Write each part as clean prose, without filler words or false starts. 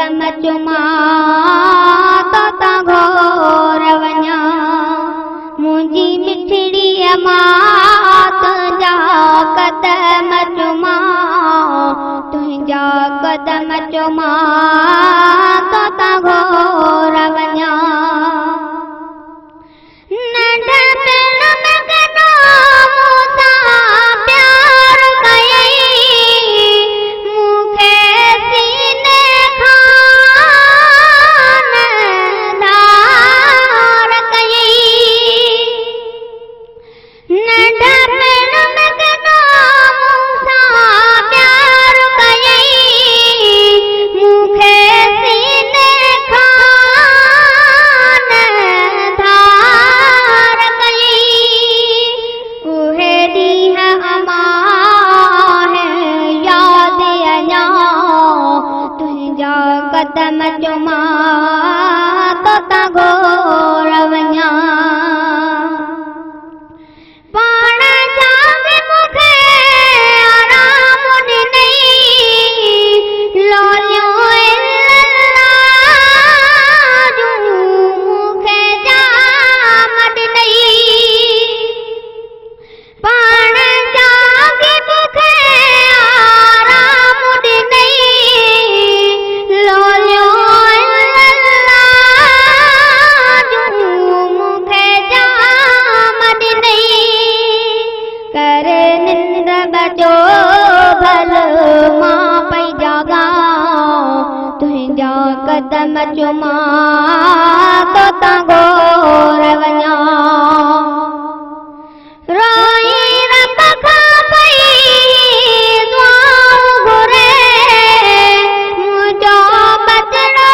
कदम चुमा तो घोर वञा मुंहिंजी मिठड़ी मात जा कदम चुमा तुंहिंजा कदम चुमा तो घोर वञा कदम चुमा तो घोर वञा पाण जाग मूंखे आराम ॾिनई लोलियो मूंखे जाम ॾिनई पाण जाग मूंखे आराम ॾिनई बचो भल मां पई जागा तुंहिंजा कदम चुमा तो घोर वञा रोई रब खां पई दुआऊं घुरे मुंहिंजो बदिलो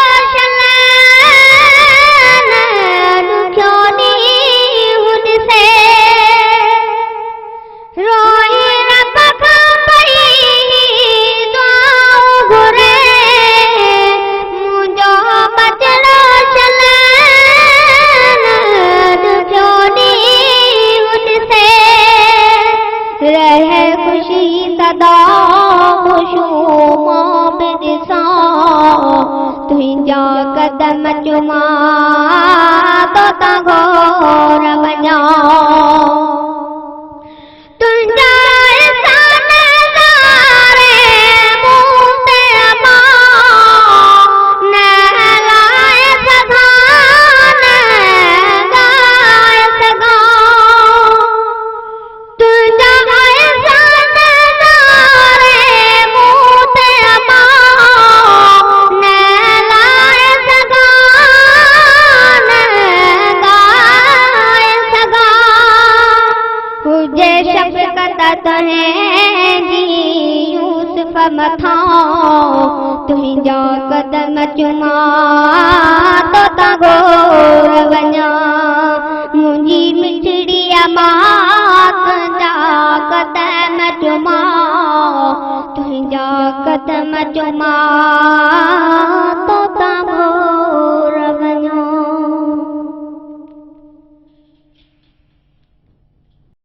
ॾुखियो ॾींहुं ॾिसे रोई सदा खुशूम ॾिसां तुंहिंजा कदम चुमा तो घोर वञा तुंहिंजा यूसुफ मथां तुंहिंजा कदम चुमा तो घोर वञा मुंहिंजी मिठड़ी मात जा कदम चुमा तुंहिंजा कदम चुमा तो